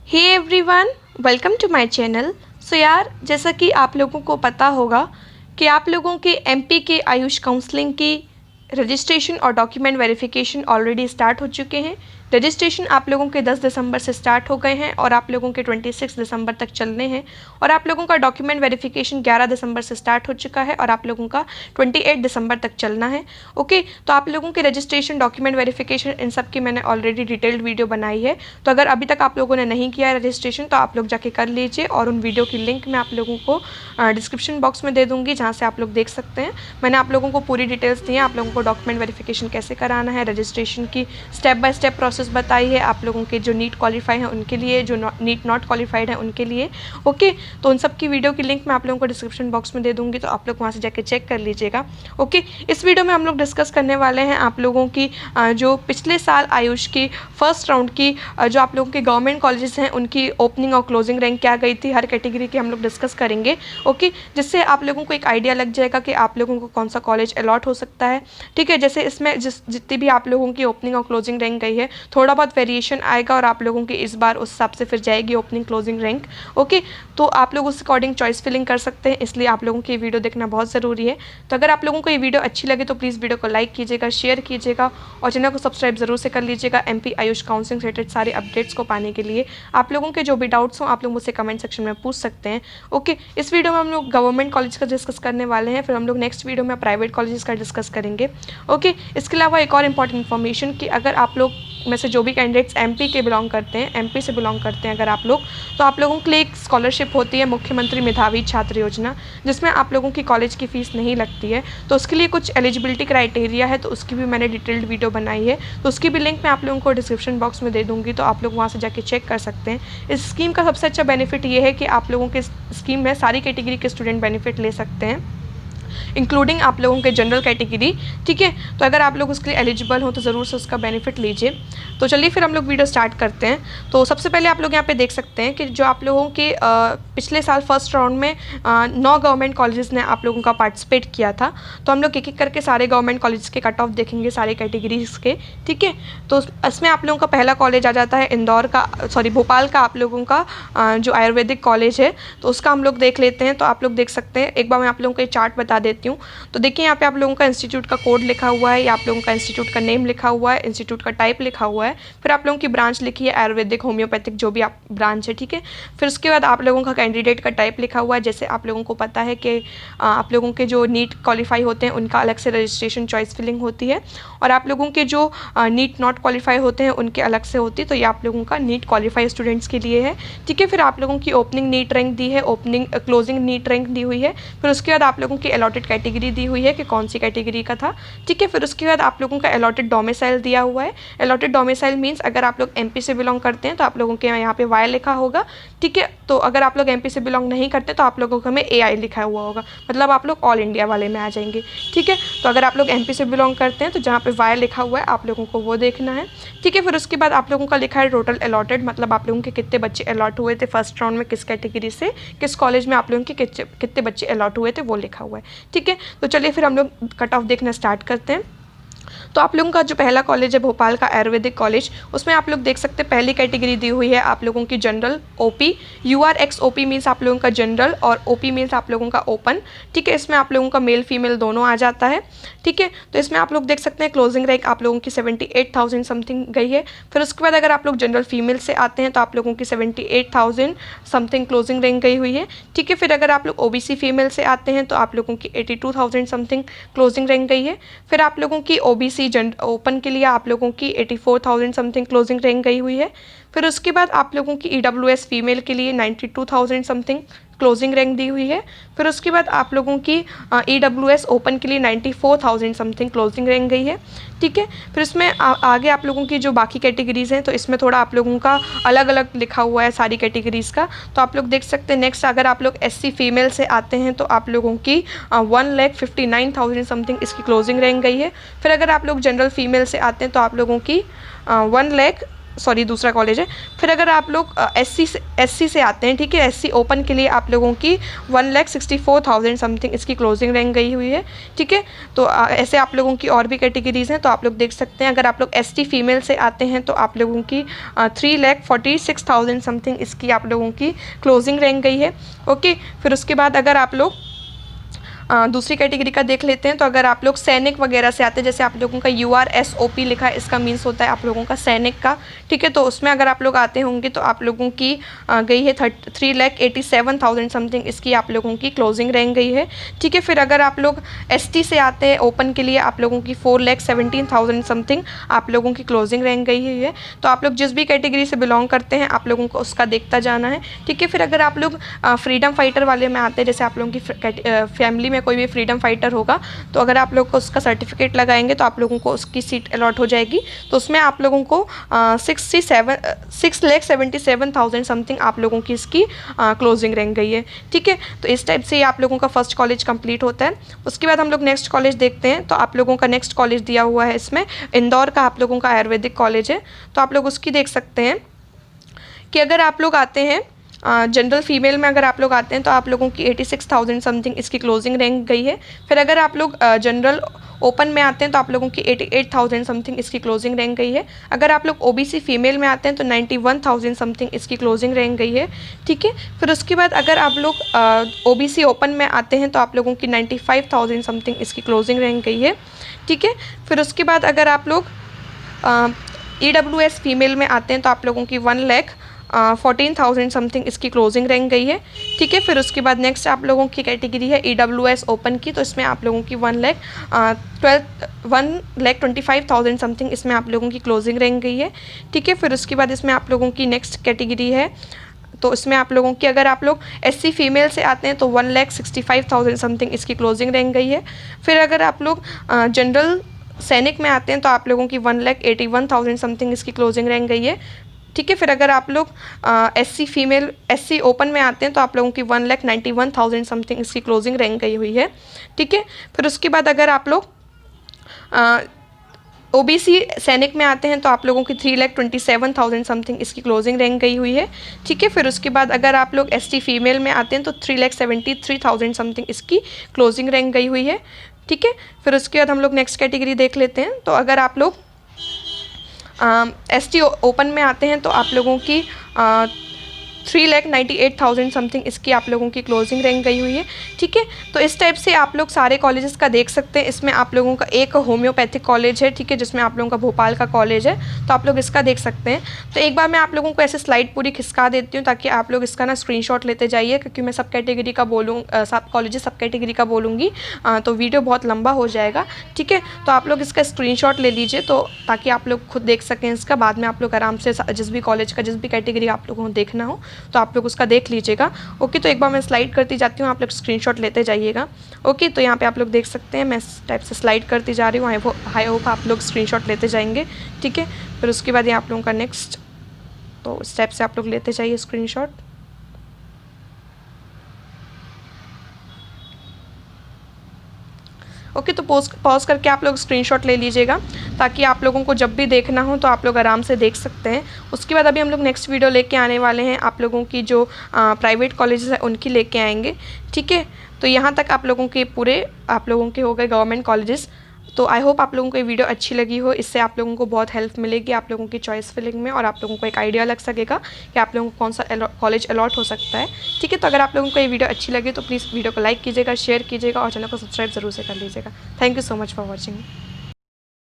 Hey everyone, welcome to my channel. So यार, जैसा कि आप लोगों को पता होगा कि आप लोगों के एमपी के आयुष काउंसलिंग की रजिस्ट्रेशन और डॉक्यूमेंट वेरिफिकेशन ऑलरेडी स्टार्ट हो चुके हैं। रजिस्ट्रेशन आप लोगों के 10 दिसंबर से स्टार्ट हो गए हैं और आप लोगों के 26 दिसंबर तक चलने हैं। और आप लोगों का डॉक्यूमेंट वेरिफिकेशन 11 दिसंबर से स्टार्ट हो चुका है और आप लोगों का 28 दिसंबर तक चलना है। ओके, तो आप लोगों के रजिस्ट्रेशन, डॉक्यूमेंट वेरिफिकेशन, इन सब की मैंने ऑलरेडी डिटेल्ड वीडियो बनाई है। तो अगर अभी तक आप लोगों ने नहीं किया है रजिस्ट्रेशन तो आप लोग जाके कर लीजिए और उन वीडियो की लिंक मैं आप लोगों को डिस्क्रिप्शन बॉक्स में दे दूँगी, जहाँ से आप लोग देख सकते हैं। मैंने आप लोगों को पूरी डिटेल्स दी हैं, आप लोगों को डॉक्यूमेंट वेरिफिकेशन कैसे कराना है, रजिस्ट्रेशन की स्टेप बाय स्टेप प्रोसेस बताई है आप लोगों के जो नीट क्वालिफाई हैं उनके लिए, जो नीट नॉट क्वालिफाइड हैं उनके लिए। ओके, तो उन सब की वीडियो की लिंक मैं आप लोगों को डिस्क्रिप्शन बॉक्स में दे दूँगी, तो आप लोग वहाँ से जाके चेक कर लीजिएगा। ओके, इस वीडियो में हम लोग डिस्कस करने वाले हैं आप लोगों की जो पिछले साल आयुष की फर्स्ट राउंड की जो आप लोगों के गवर्नमेंट कॉलेजेस हैं उनकी ओपनिंग और क्लोजिंग रैंक क्या गई थी, हर कैटेगरी की हम लोग डिस्कस करेंगे। ओके, जिससे आप लोगों को एक आइडिया लग जाएगा कि आप लोगों को कौन सा कॉलेज अलॉट हो सकता है। ठीक है, जैसे इसमें जितनी भी आप लोगों की ओपनिंग और क्लोजिंग रैंक गई है, थोड़ा बहुत वेरिएशन आएगा और आप लोगों की इस बार उस हिसाब से फिर जाएगी ओपनिंग क्लोजिंग रैंक। ओके, तो आप लोग उस अकॉर्डिंग चॉइस फिलिंग कर सकते हैं, इसलिए आप लोगों की ये वीडियो देखना बहुत ज़रूरी है। तो अगर आप लोगों को ये वीडियो अच्छी लगे तो प्लीज़ वीडियो को लाइक कीजिएगा, शेयर कीजिएगा और चैनल को सब्सक्राइब जरूर से कर लीजिएगा एमपी आयुष काउंसलिंग से रिलेटेड सारे अपडेट्स को पाने के लिए। आप लोगों के जो भी डाउट्स हों आप लोग मुझसे कमेंट सेक्शन में पूछ सकते हैं। ओके, इस वीडियो में हम लोग गवर्नमेंट कॉलेज का डिस्कस करने वाले हैं, फिर हम लोग नेक्स्ट वीडियो में प्राइवेट कॉलेजेस का डिस्कस करेंगे। ओके, इसके अलावा एक और इम्पॉर्टेंट इन्फॉर्मेशन कि अगर आप लोग में से जो भी कैंडिडेट्स एमपी के बिलोंग करते हैं, एमपी से बिलोंग करते हैं अगर आप लोग, तो आप लोगों के लिए एक स्कॉलरशिप होती है मुख्यमंत्री मेधावी छात्र योजना, जिसमें आप लोगों की कॉलेज की फ़ीस नहीं लगती है। तो उसके लिए कुछ एलिजिबिलिटी क्राइटेरिया है, तो उसकी भी मैंने डिटेल्ड वीडियो बनाई है, तो उसकी भी लिंक मैं आप लोगों को डिस्क्रिप्शन बॉक्स में दे दूँगी, तो आप लोग वहाँ से जाके चेक कर सकते हैं। इस स्कीम का सबसे अच्छा बेनिफिट ये है कि आप लोगों के स्कीम में सारी कैटेगरी के स्टूडेंट बेनिफिट ले सकते हैं, इंक्लूडिंग आप लोगों के जनरल कैटेगरी। ठीक है, तो अगर आप लोग उसके लिए एलिजिबल हो तो ज़रूर से उसका बेनिफिट लीजिए। तो चलिए फिर हम लोग वीडियो स्टार्ट करते हैं। तो सबसे पहले आप लोग यहाँ पे देख सकते हैं कि जो आप लोगों के पिछले साल फर्स्ट राउंड में 9 गवर्नमेंट कॉलेजेस ने आप लोगों का पार्टिसिपेट किया था। तो हम लोग एक एक करके सारे गवर्नमेंट कॉलेज के कट ऑफ देखेंगे, सारे कैटेगरीज के। ठीक है, तो इसमें आप लोगों का पहला कॉलेज आ जाता है भोपाल का आप लोगों का जो आयुर्वेदिक कॉलेज है, तो उसका हम लोग देख लेते हैं। तो आप लोग देख सकते हैं, एक बार मैं आप लोगों को एक चार्ट बता देती हूँ। तो देखिए यहाँ पे आप लोगों का इंस्टीट्यूट का कोड लिखा हुआ है, या आप लोगों का इंस्टीट्यूट का नेम लिखा हुआ है, इंस्टीट्यूट का टाइप लिखा हुआ है, फिर आप लोगों की ब्रांच लिखी है आयुर्वेदिक, होम्योपैथिक, जो भी आप ब्रांच है। ठीक है, फिर उसके बाद आप लोगों का कैंडिडेट का टाइप लिखा हुआ है। जैसे आप लोगों को पता है कि आप लोगों के जो नीट क्वालिफाई होते हैं उनका अलग से रजिस्ट्रेशन चॉइस फिलिंग होती है, और आप लोगों के जो नीट नॉट क्वालिफाई होते हैं उनके अलग से होती है। तो ये आप लोगों का नीट क्वालिफाई स्टूडेंट्स के लिए है। ठीक है, फिर आप लोगों की ओपनिंग नीट रैंक दी है, ओपनिंग क्लोजिंग नीट रैंक दी हुई है। फिर उसके बाद आप लोगों की अलॉटेड कैटेगरी दी हुई है कि कौन सी कैटेगरी का था। ठीक है, फिर उसके बाद आप लोगों का अलॉटेड डोमिसाइल दिया हुआ है। अलॉटेड डोमिसाइल मीन्स अगर आप लोग एमपी से बिलोंग करते हैं तो आप लोगों के यहाँ पे वाई लिखा होगा। ठीक है, तो अगर आप लोग एमपी से बिलोंग नहीं करते तो आप लोगों को हमें एआई लिखा हुआ होगा, मतलब आप लोग ऑल इंडिया वाले में आ जाएंगे। ठीक है, तो अगर आप लोग एमपी से बिलोंग करते हैं तो जहाँ पे वाई लिखा हुआ है आप लोगों को वो देखना है। ठीक है, फिर उसके बाद आप लोगों का लिखा है टोटल अलॉटेड, मतलब आप लोगों के कितने बच्चे अलॉट हुए थे फर्स्ट राउंड में, किस कैटेगरी से, किस कॉलेज में आप लोगों के कितने बच्चे अलॉट हुए थे वो लिखा हुआ है। ठीक है, तो चलिए फिर हम लोग कट ऑफ देखना स्टार्ट करते हैं। तो आप लोगों का जो पहला कॉलेज है भोपाल का आयुर्वेदिक कॉलेज, उसमें आप लोग देख सकते हैं पहली कैटेगरी दी हुई है आप लोगों की general OP. URX OP means आप लोगों का जनरल और OP मीन्स आप लोगों का ओपन। ठीक है, इसमें आप लोगों का मेल फीमेल दोनों आ जाता है। ठीक है, तो इसमें आप लोग देख सकते हैं क्लोजिंग रैंक आप लोगों की 78,000 समथिंग गई है। फिर उसके बाद अगर आप लोग जनरल फीमेल से आते हैं तो आप लोगों की 78,000 समथिंग क्लोजिंग रैंक गई हुई है। ठीक है, फिर अगर आप लोग OBC फीमेल से आते हैं तो आप लोगों की 82,000 समथिंग क्लोजिंग रैंक गई है। फिर आप लोगों की OBC ओपन के लिए आप लोगों की 84,000 समथिंग क्लोजिंग रैंक गई हुई है। फिर उसके बाद आप लोगों की EWS फीमेल के लिए 92,000 समथिंग क्लोजिंग रैंक दी हुई है। फिर उसके बाद आप लोगों की EWS ओपन के लिए 94,000 समथिंग क्लोजिंग रैंक गई है। ठीक है, फिर इसमें आगे आप लोगों की जो बाकी कैटेगरीज़ हैं तो इसमें थोड़ा आप लोगों का अलग अलग लिखा हुआ है सारी कैटेगरीज़ का। तो आप लोग देख सकते हैं नेक्स्ट अगर आप लोग SC फीमेल से आते हैं तो आप लोगों की 1,59,000 समथिंग इसकी क्लोजिंग रैंक गई है। फिर अगर आप लोग जनरल फीमेल से आते हैं तो आप लोगों की 1,00,000 सॉरी दूसरा कॉलेज है। फिर अगर आप लोग एससी से आते हैं, ठीक है, एससी ओपन के लिए आप लोगों की 1,64,000 समथिंग इसकी क्लोजिंग रैंक गई हुई है, ठीक है। तो ऐसे आप लोगों की और भी कैटेगरीज हैं, तो आप लोग देख सकते हैं। अगर आप लोग एसटी फीमेल से आते हैं तो आप लोगों की 3,46,000 समथिंग इसकी आप लोगों की क्लोजिंग रैंक गई है, ओके। फिर उसके बाद अगर आप लोग दूसरी कैटेगरी का देख लेते हैं, तो अगर आप लोग सैनिक वगैरह से आते हैं, जैसे आप लोगों का URSOP लिखा है, इसका मीन्स होता है आप लोगों का सैनिक का, ठीक है। तो उसमें अगर आप लोग आते होंगे तो आप लोगों की गई है 3,87,000 समथिंग इसकी आप लोगों की क्लोजिंग रैंक गई है, ठीक है। फिर अगर आप लोग ST से आते हैं ओपन के लिए, आप लोगों की 4,17,000 समथिंग आप लोगों की क्लोजिंग रैंक गई हुई है। तो आप लोग जिस भी कैटेगरी से बिलोंग करते हैं आप लोगों को उसका देखता जाना है, ठीक है। फिर अगर आप लोग फ्रीडम फाइटर वाले में आते हैं, जैसे आप लोगों की फैमिली में कोई भी फ्रीडम फाइटर होगा, तो अगर आप लोग को उसका सर्टिफिकेट लगाएंगे तो आप लोगों को उसकी सीट अलॉट हो जाएगी। तो उसमें आप लोगों को 6,77,000 समथिंग आप लोगों की इसकी क्लोजिंग रैंक गई है, ठीक है। तो इस टाइप से आप लोगों का फर्स्ट कॉलेज कंप्लीट होता है। उसके बाद हम लोग नेक्स्ट कॉलेज देखते हैं। तो आप लोगों का नेक्स्ट कॉलेज दिया हुआ है इसमें इंदौर का आप लोगों का आयुर्वेदिक कॉलेज है। तो आप लोग उसकी देख सकते हैं कि अगर आप लोग आते हैं जनरल फीमेल में अगर आप लोग आते हैं तो आप लोगों की 86,000 समथिंग इसकी क्लोजिंग रैंक गई है। फिर अगर आप लोग जनरल ओपन में आते हैं तो आप लोगों की 88,000 समथिंग इसकी क्लोजिंग रैंक गई है। अगर आप लोग OBC फीमेल में आते हैं तो 91,000 समथिंग इसकी क्लोजिंग रैंक गई है, ठीक है। फिर उसके बाद अगर आप लोग OBC ओपन में आते हैं तो आप लोगों की 95,000 समथिंग इसकी क्लोजिंग रैंक गई है, ठीक है। फिर उसके बाद अगर आप लोग EWS फीमेल में आते हैं तो आप लोगों की 1,14,000 समथिंग इसकी क्लोजिंग रैंक गई है, ठीक है। फिर उसके बाद नेक्स्ट आप लोगों की कैटेगरी है EWS ओपन की। तो इसमें आप लोगों की 1,25,000 समथिंग इसमें आप लोगों की क्लोजिंग रैंक गई है, ठीक है। फिर उसके बाद इसमें आप लोगों की नेक्स्ट कैटेगरी है, तो इसमें आप लोगों की अगर आप लोग SC फीमेल से आते हैं तो 1,65,000 समथिंग इसकी क्लोजिंग रैंक गई है। फिर अगर आप लोग जनरल सैनिक में आते हैं तो आप लोगों की 1,81,000 समथिंग इसकी क्लोजिंग रैंक गई है, ठीक है। फिर अगर आप लोग SC ओपन में आते हैं तो आप लोगों की 1,91,000 समथिंग इसकी क्लोजिंग रैंक गई हुई है, ठीक है। फिर उसके बाद अगर आप लोग OBC सैनिक में आते हैं तो आप लोगों की 3,27,000 समथिंग इसकी क्लोजिंग रैंक गई हुई है, ठीक है। फिर उसके बाद अगर आप लोग ST फीमेल में आते हैं तो 3,73,000 समथिंग इसकी क्लोजिंग रैंक गई हुई है, ठीक है। फिर उसके बाद हम लोग नेक्स्ट कैटेगरी देख लेते हैं। तो अगर आप लोग ST ओपन में आते हैं तो आप लोगों की 3,98,000 समथिंग इसकी आप लोगों की क्लोजिंग रैंक गई हुई है, ठीक है। तो इस टाइप से आप लोग सारे कॉलेजेस का देख सकते हैं। इसमें आप लोगों का एक होम्योपैथिक कॉलेज है, ठीक है, जिसमें आप लोगों का भोपाल का कॉलेज है, तो आप लोग इसका देख सकते हैं। तो एक बार मैं आप लोगों को ऐसे स्लाइड पूरी खिसका देती हूँ ताकि आप लोग इसका ना स्क्रीनशॉट लेते जाइए, क्योंकि मैं सब कैटेगरी का सब कॉलेजेस सब कैटेगरी का बोलूँगी तो वीडियो बहुत लंबा हो जाएगा, ठीक है। तो आप लोग इसका स्क्रीनशॉट ले लीजिए तो ताकि आप लोग खुद देख सकें इसका। बाद में आप लोग आराम से जिस भी कॉलेज का जिस भी कैटेगरी आप लोगों को देखना हो तो आप लोग उसका देख लीजिएगा, ओके। तो एक बार मैं स्लाइड करती जाती हूँ, आप लोग स्क्रीनशॉट लेते जाइएगा, ओके। तो यहाँ पे आप लोग देख सकते हैं मैं इस टाइप से स्लाइड करती जा रही हूँ। आई होप आप लोग स्क्रीनशॉट लेते जाएंगे, ठीक है। फिर उसके बाद ये आप लोगों का नेक्स्ट, तो इस टाइप से आप लोग लेते जाइए स्क्रीनशॉट, ओके। तो पॉज करके आप लोग स्क्रीनशॉट ले लीजिएगा ताकि आप लोगों को जब भी देखना हो तो आप लोग आराम से देख सकते हैं। उसके बाद अभी हम लोग नेक्स्ट वीडियो लेके आने वाले हैं, आप लोगों की जो प्राइवेट कॉलेजेस हैं उनकी लेके आएंगे, ठीक है। तो यहाँ तक आप लोगों के पूरे आप लोगों के हो गए गवर्नमेंट कॉलेजेस। तो आई होप आप लोगों को ये वीडियो अच्छी लगी हो। इससे आप लोगों को बहुत हेल्प मिलेगी आप लोगों की चॉइस फिलिंग में, और आप लोगों को एक आइडिया लग सकेगा कि आप लोगों को कौन सा कॉलेज अलॉट हो सकता है, ठीक है। तो अगर आप लोगों को ये वीडियो अच्छी लगी तो प्लीज़ वीडियो को लाइक कीजिएगा, शेयर कीजिएगा और चैनल को सब्सक्राइब जरूर से कर लीजिएगा। Thank you so much for watching.